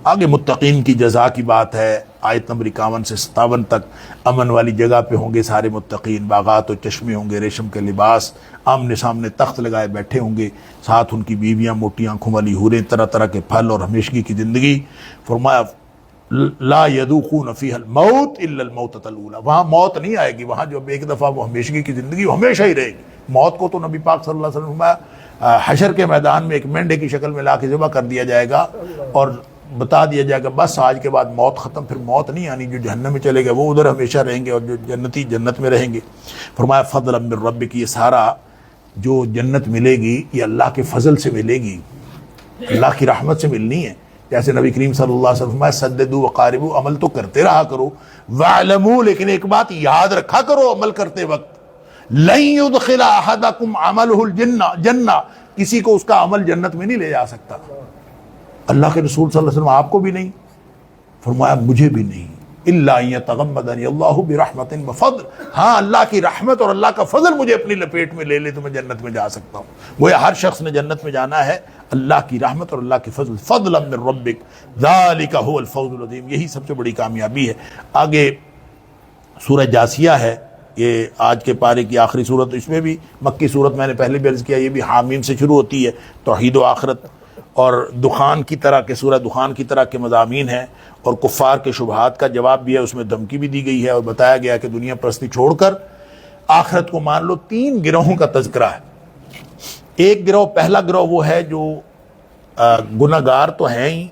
آگے متقین کی جزا کی بات ہے، آیت نمبر 51 سے 57 تک۔ امن والی جگہ پہ ہوں گے سارے متقین، باغات و چشمے ہوں گے، ریشم کے لباس، آمنے سامنے تخت لگائے بیٹھے ہوں گے، ساتھ ان کی بیویاں موٹی آنکھوں والی حوریں، طرح طرح کے پھل اور ہمیشگی کی زندگی۔ فرمایا لا یذوقون فیہا الموت الا الموتۃ الاولی، وہاں موت نہیں آئے گی، وہاں جو ایک دفعہ وہ ہمیشگی کی زندگی وہ ہمیشہ ہی رہے گی۔ موت کو تو نبی پاک صلی اللہ علیہ وسلم فرمایا حشر کے میدان میں ایک مینڈے کی شکل میں لا کے ذبح کر دیا جائے گا اور بتا دیا جائے گا بس آج کے بعد موت ختم، پھر موت نہیں آنی، جو جہنم میں چلے گا وہ ادھر ہمیشہ رہیں گے اور جو جنتی جنت میں رہیں گے۔ فرمایا فضلا من ربک، یہ سارا جو جنت ملے گی یہ اللہ کے فضل سے ملے گی، اللہ کی رحمت سے ملنی ہے۔ جیسے نبی کریم صلی اللہ علیہ وسلم فرمایا سددوا وقاربوا، عمل تو کرتے رہا کرو، واعلموا، لیکن ایک بات یاد رکھا کرو عمل کرتے وقت، لن يدخل احدکم عملہ الجنہ، کسی کو اس کا عمل جنت میں نہیں لے جا سکتا۔ اللہ کے رسول صلی اللہ علیہ وسلم آپ کو بھی نہیں، فرمایا مجھے بھی نہیں، الا ان یتغمدنی اللہ برحمت وفضل، ہاں اللہ کی رحمت اور اللہ کا فضل مجھے اپنی لپیٹ میں لے لے تو میں جنت میں جا سکتا ہوں۔ گویا ہر شخص نے جنت میں جانا ہے اللہ کی رحمت اور اللہ کے فضل، فضلا من ربک ذالک هو الفوز العظیم، یہی سب سے بڑی کامیابی ہے۔ آگے سورہ جاسیہ ہے، یہ آج کے پارے کی آخری صورت، اس میں بھی مکی صورت میں نے پہلے بھی عرض کیا، یہ بھی حامیم سے شروع ہوتی ہے، توحید و آخرت اور دخان کی طرح کے، سورہ دخان کی طرح کے مضامین ہیں، اور کفار کے شبہات کا جواب بھی ہے، اس میں دھمکی بھی دی گئی ہے اور بتایا گیا کہ دنیا پرستی چھوڑ کر آخرت کو مان لو۔ 3 گروہوں کا تذکرہ ہے۔ ایک گروہ، پہلا گروہ وہ ہے جو گناہگار تو ہیں ہی،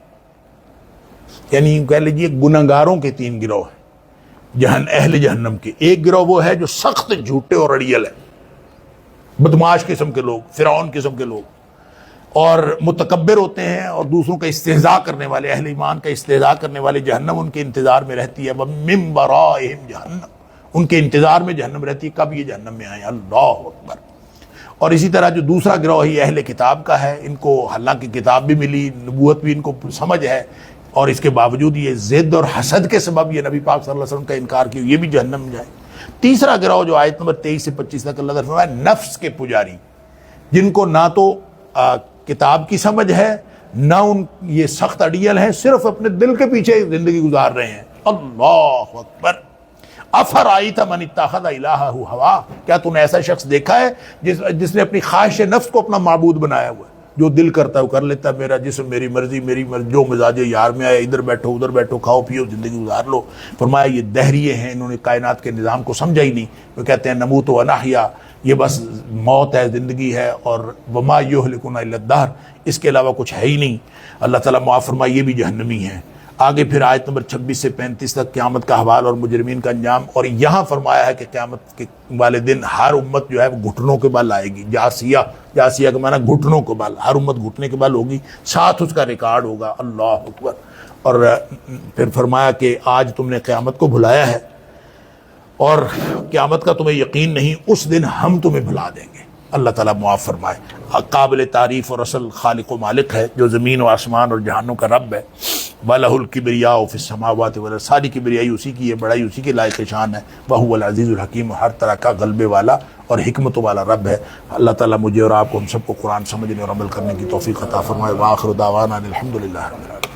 یعنی کہہ لیجیے گناہگاروں کے 3 گروہ ہیں اہل جہنم کے۔ ایک گروہ وہ ہے جو سخت جھوٹے اور اڑیل ہے، بدمعاش قسم کے لوگ، فرعون قسم کے لوگ، اور متکبر ہوتے ہیں اور دوسروں کا استہزاء کرنے والے، اہل ایمان کا استہزاء کرنے والے، جہنم ان کے انتظار میں رہتی ہے، وَمِن وَرَائِهِمْ جہنم، ان کے انتظار میں جہنم رہتی ہے، کب یہ جہنم میں آئیں، اللہ اکبر۔ اور اسی طرح جو دوسرا گروہ ہی اہل کتاب کا ہے، ان کو حالانکہ کتاب بھی ملی، نبوت بھی ان کو سمجھ ہے، اور اس کے باوجود یہ ضد اور حسد کے سبب یہ نبی پاک صلی اللہ علیہ وسلم کا انکار کیا، یہ بھی جہنم میں جائے۔ تیسرا گروہ جو آیت نمبر 23 سے 25 تک اللہ تعالیٰ نے فرمایا نفس کے پجاری، جن کو نہ تو کتاب کی سمجھ ہے، نہ یہ سخت اڑیل ہیں، صرف اپنے دل کے پیچھے زندگی گزار رہے ہیں۔ اللہ اکبر۔ افرأیت من اتخذ الہہ ہوا، کیا تم نے ایسا شخص دیکھا ہے جس نے اپنی خواہش نفس کو اپنا معبود بنایا ہوا ہے، جو دل کرتا ہے وہ کر لیتا ہے، میرا جسم میری مرضی، جو مزاج یار میں آئے، ادھر بیٹھو ادھر بیٹھو، کھاؤ پیو زندگی گزار لو۔ فرمایا یہ دہریے ہیں، انہوں نے کائنات کے نظام کو سمجھا ہی نہیں، وہ کہتے ہیں نموت و نحیا، یہ بس موت ہے، زندگی ہے، اور وما یہلکنا الا الدہر، اس کے علاوہ کچھ ہے ہی نہیں۔ اللہ تعالیٰ معاف فرمائے یہ بھی جہنمی ہیں۔ آگے پھر آیت نمبر 26 سے 35 تک قیامت کا حوال اور مجرمین کا انجام، اور یہاں فرمایا ہے کہ قیامت کے والے دن ہر امت جو ہے وہ گھٹنوں کے بل آئے گی، جاسیہ کا معنی گھٹنوں کے بل، ہر امت گھٹنے کے بل ہوگی، ساتھ اس کا ریکارڈ ہوگا۔ اللہ اکبر۔ اور پھر فرمایا کہ آج تم نے قیامت کو بھلایا ہے اور قیامت کا تمہیں یقین نہیں، اس دن ہم تمہیں بھلا دیں گے۔ اللہ تعالیٰ معاف فرمائے۔ قابل تعریف اور اصل خالق و مالک ہے، جو زمین و آسمان اور جہانوں کا رب ہے۔ وَلَهُ الْكِبْرِيَاءُ فِي السَّمَاوَاتِ وَالْأَرْضِ، ساری کبریائی اسی کی ہے، بڑائی اسی کے لائق شان ہے۔ وَهُوَ الْعَزِيزُ الْحَكِيمُ، ہر طرح کا غلبے والا اور حکمتوں والا رب ہے۔ اللہ تعالیٰ مجھے اور آپ کو ہم سب کو قرآن سمجھنے اور عمل کرنے کی توفیق عطا فرمائے۔ وآخر دعوانا الحمد للہ رب العالمین۔